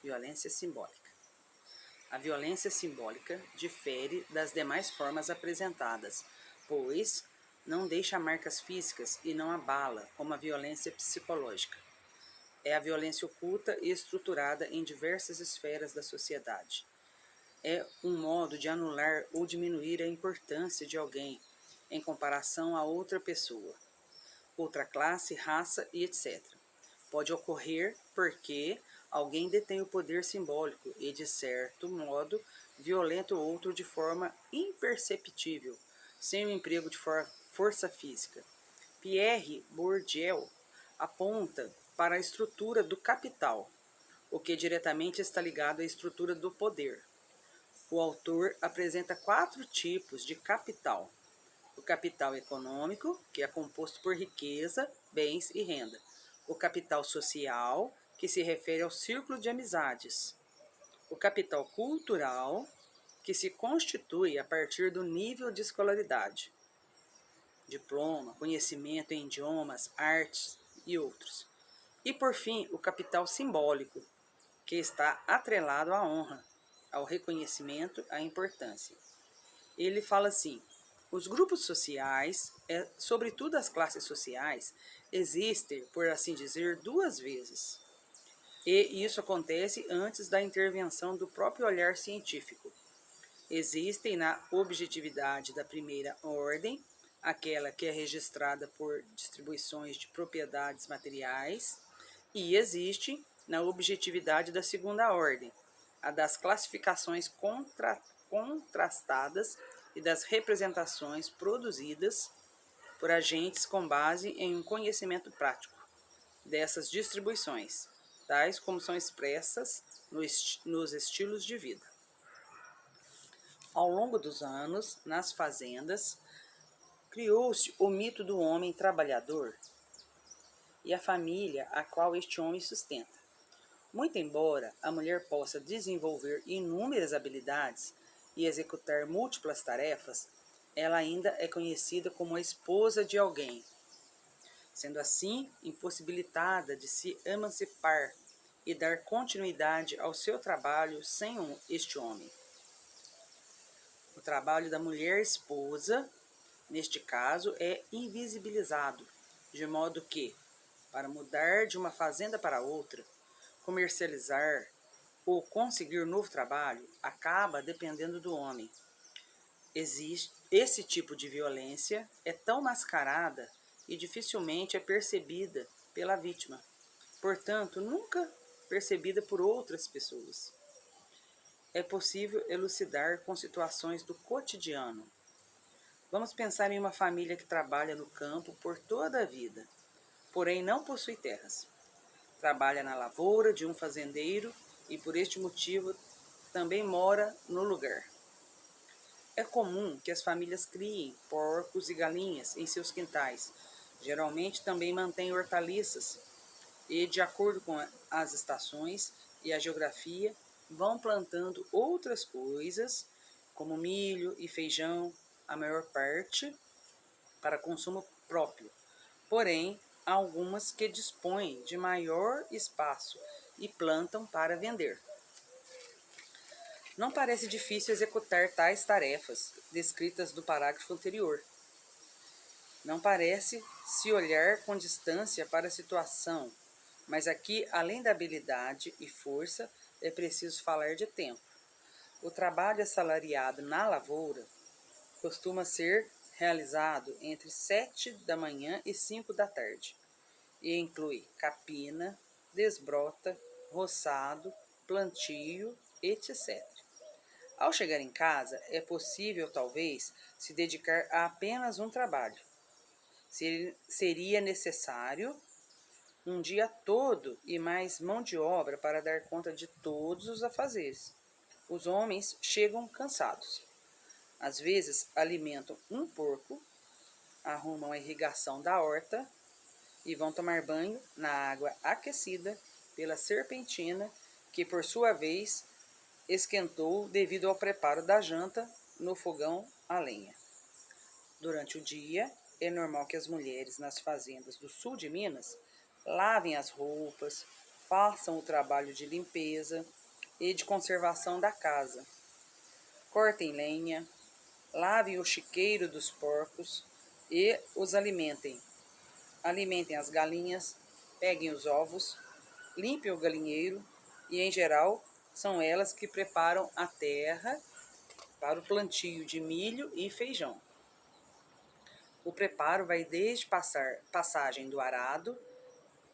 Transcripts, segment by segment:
Violência simbólica. A violência simbólica difere das demais formas apresentadas, pois não deixa marcas físicas e não abala, como a violência psicológica. É a violência oculta e estruturada em diversas esferas da sociedade. É um modo de anular ou diminuir a importância de alguém em comparação a outra pessoa, outra classe, raça e etc. Pode ocorrer porque alguém detém o poder simbólico e, de certo modo, violenta o outro de forma imperceptível, sem o emprego de força física. Pierre Bourdieu aponta para a estrutura do capital, o que diretamente está ligado à estrutura do poder. O autor apresenta 4 tipos de capital. O capital econômico, que é composto por riqueza, bens e renda. O capital social, que se refere ao círculo de amizades. O capital cultural, que se constitui a partir do nível de escolaridade, diploma, conhecimento em idiomas, artes e outros. E, por fim, o capital simbólico, que está atrelado à honra, ao reconhecimento, à importância. Ele fala assim: os grupos sociais, sobretudo as classes sociais, existem, por assim dizer, 2 vezes. E isso acontece antes da intervenção do próprio olhar científico. Existem na objetividade da primeira ordem, aquela que é registrada por distribuições de propriedades materiais, e existe na objetividade da segunda ordem, a das classificações contrastadas e das representações produzidas por agentes com base em um conhecimento prático dessas distribuições, tais como são expressas nos estilos de vida. Ao longo dos anos, nas fazendas, criou-se o mito do homem trabalhador e a família a qual este homem sustenta. Muito embora a mulher possa desenvolver inúmeras habilidades e executar múltiplas tarefas, ela ainda é conhecida como a esposa de alguém, sendo assim impossibilitada de se emancipar e dar continuidade ao seu trabalho sem este homem. O trabalho da mulher esposa, neste caso, é invisibilizado, de modo que, para mudar de uma fazenda para outra, comercializar ou conseguir novo trabalho, acaba dependendo do homem. Esse tipo de violência é tão mascarada e dificilmente é percebida pela vítima, portanto, nunca percebida por outras pessoas. É possível elucidar com situações do cotidiano. Vamos pensar em uma família que trabalha no campo por toda a vida, porém não possui terras. Trabalha na lavoura de um fazendeiro e, por este motivo, também mora no lugar. É comum que as famílias criem porcos e galinhas em seus quintais. Geralmente também mantêm hortaliças e, de acordo com as estações e a geografia, vão plantando outras coisas, como milho e feijão, a maior parte para consumo próprio. Porém, há algumas que dispõem de maior espaço e plantam para vender. Não parece difícil executar tais tarefas descritas no parágrafo anterior. Não parece se olhar com distância para a situação, mas aqui, além da habilidade e força, é preciso falar de tempo. O trabalho assalariado na lavoura costuma ser realizado entre 7 da manhã e 5 da tarde e inclui capina, desbrota, roçado, plantio, etc. Ao chegar em casa, é possível, talvez, se dedicar a apenas um trabalho. Seria necessário um dia todo e mais mão de obra para dar conta de todos os afazeres. Os homens chegam cansados. Às vezes, alimentam um porco, arrumam a irrigação da horta e vão tomar banho na água aquecida pela serpentina, que, por sua vez, esquentou devido ao preparo da janta no fogão a lenha. Durante o dia, é normal que as mulheres nas fazendas do sul de Minas lavem as roupas, façam o trabalho de limpeza e de conservação da casa. Cortem lenha, lavem o chiqueiro dos porcos e os alimentem. Alimentem as galinhas, peguem os ovos, limpem o galinheiro e, em geral, são elas que preparam a terra para o plantio de milho e feijão. O preparo vai desde passagem do arado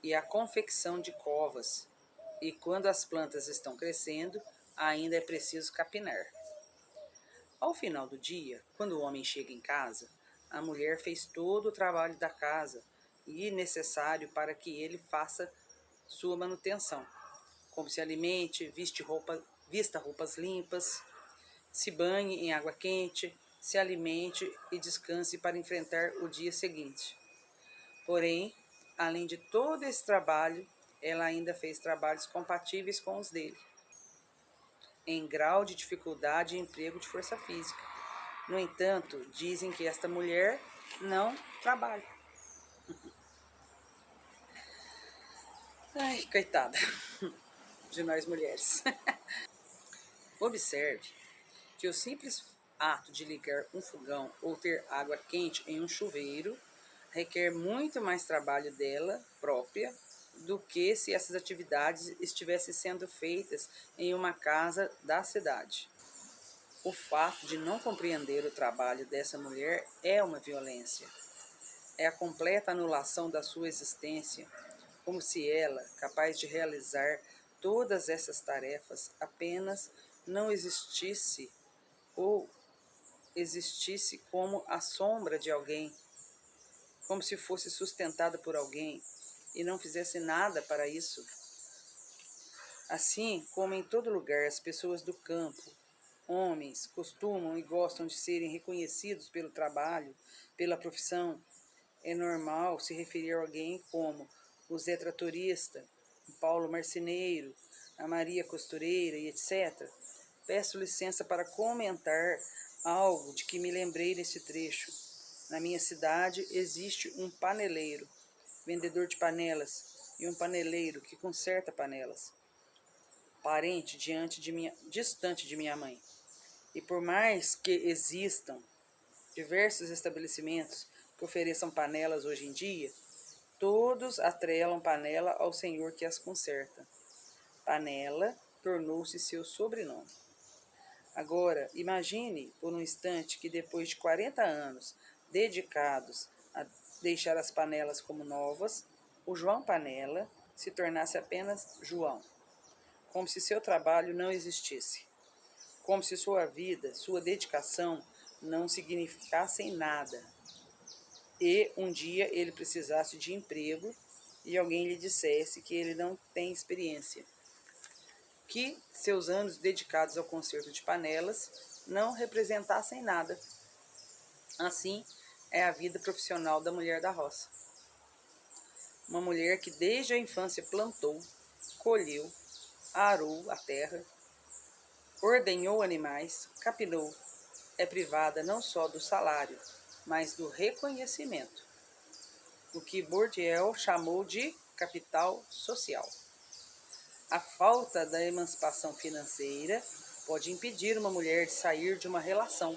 e a confecção de covas, e quando as plantas estão crescendo, ainda é preciso capinar. Ao final do dia, quando o homem chega em casa, a mulher fez todo o trabalho da casa e necessário para que ele faça sua manutenção, como se alimente, vista roupas limpas, se banhe em água quente, se alimente e descanse para enfrentar o dia seguinte. Porém, além de todo esse trabalho, ela ainda fez trabalhos compatíveis com os dele, em grau de dificuldade e emprego de força física. No entanto, dizem que esta mulher não trabalha. Ai, coitada de nós mulheres. Observe que o simples ato de ligar um fogão ou ter água quente em um chuveiro requer muito mais trabalho dela própria do que se essas atividades estivessem sendo feitas em uma casa da cidade. O fato de não compreender o trabalho dessa mulher é uma violência. É a completa anulação da sua existência, como se ela, capaz de realizar todas essas tarefas, apenas não existisse ou existisse como a sombra de alguém, como se fosse sustentada por alguém e não fizesse nada para isso. Assim como em todo lugar as pessoas do campo, homens, costumam e gostam de serem reconhecidos pelo trabalho, pela profissão, é normal se referir a alguém como o Zé Tratorista, o Paulo Marceneiro, a Maria Costureira e etc. Peço licença para comentar algo de que me lembrei nesse trecho. Na minha cidade existe um paneleiro, vendedor de panelas, e um paneleiro que conserta panelas, parente distante de minha mãe. E por mais que existam diversos estabelecimentos que ofereçam panelas hoje em dia, todos atrelam panela ao senhor que as conserta. Panela tornou-se seu sobrenome. Agora, imagine por um instante que depois de 40 anos dedicados a deixar as panelas como novas, o João Panela se tornasse apenas João, como se seu trabalho não existisse, como se sua vida, sua dedicação não significassem nada, e um dia ele precisasse de emprego e alguém lhe dissesse que ele não tem experiência, que seus anos dedicados ao conserto de panelas não representassem nada. Assim é a vida profissional da mulher da roça. Uma mulher que desde a infância plantou, colheu, arou a terra, ordenhou animais, capinou, é privada não só do salário, mas do reconhecimento, o que Bourdieu chamou de capital social. A falta da emancipação financeira pode impedir uma mulher de sair de uma relação,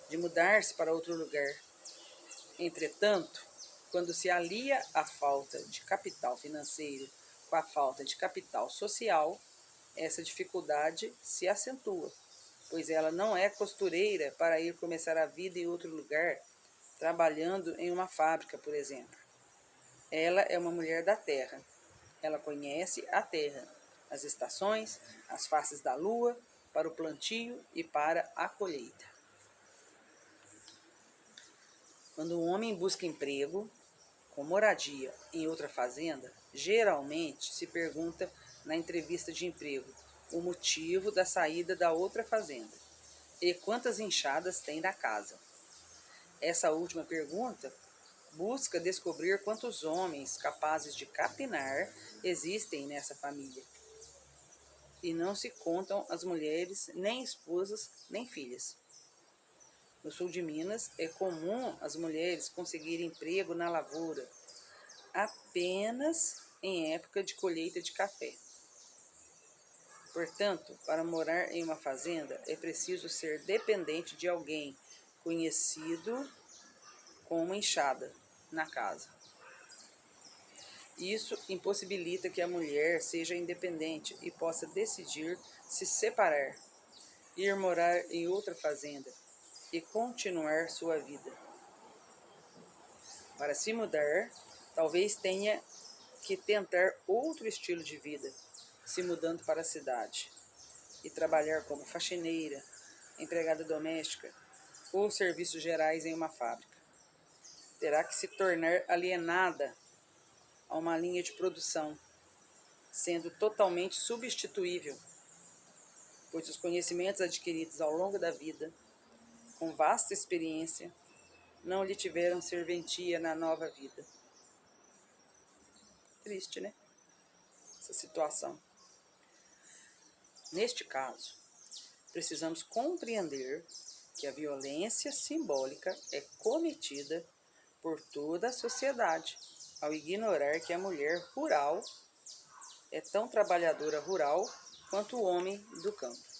de mudar-se para outro lugar. Entretanto, quando se alia a falta de capital financeiro com a falta de capital social, essa dificuldade se acentua, pois ela não é costureira para ir começar a vida em outro lugar, trabalhando em uma fábrica, por exemplo. Ela é uma mulher da terra. Ela conhece a terra, as estações, as faces da lua, para o plantio e para a colheita. Quando um homem busca emprego, com moradia em outra fazenda, geralmente se pergunta na entrevista de emprego o motivo da saída da outra fazenda e quantas enxadas tem na casa. Essa última pergunta busca descobrir quantos homens capazes de capinar existem nessa família. E não se contam as mulheres, nem esposas, nem filhas. No sul de Minas, é comum as mulheres conseguirem emprego na lavoura apenas em época de colheita de café. Portanto, para morar em uma fazenda é preciso ser dependente de alguém conhecido com uma enxada na casa. Isso impossibilita que a mulher seja independente e possa decidir se separar, ir morar em outra fazenda e continuar sua vida. Para se mudar, talvez tenha que tentar outro estilo de vida, se mudando para a cidade, e trabalhar como faxineira, empregada doméstica ou serviços gerais em uma fábrica. Terá que se tornar alienada a uma linha de produção, sendo totalmente substituível, pois os conhecimentos adquiridos ao longo da vida, com vasta experiência, não lhe tiveram serventia na nova vida. Triste, né? Essa situação. Neste caso, precisamos compreender que a violência simbólica é cometida por toda a sociedade, ao ignorar que a mulher rural é tão trabalhadora rural quanto o homem do campo.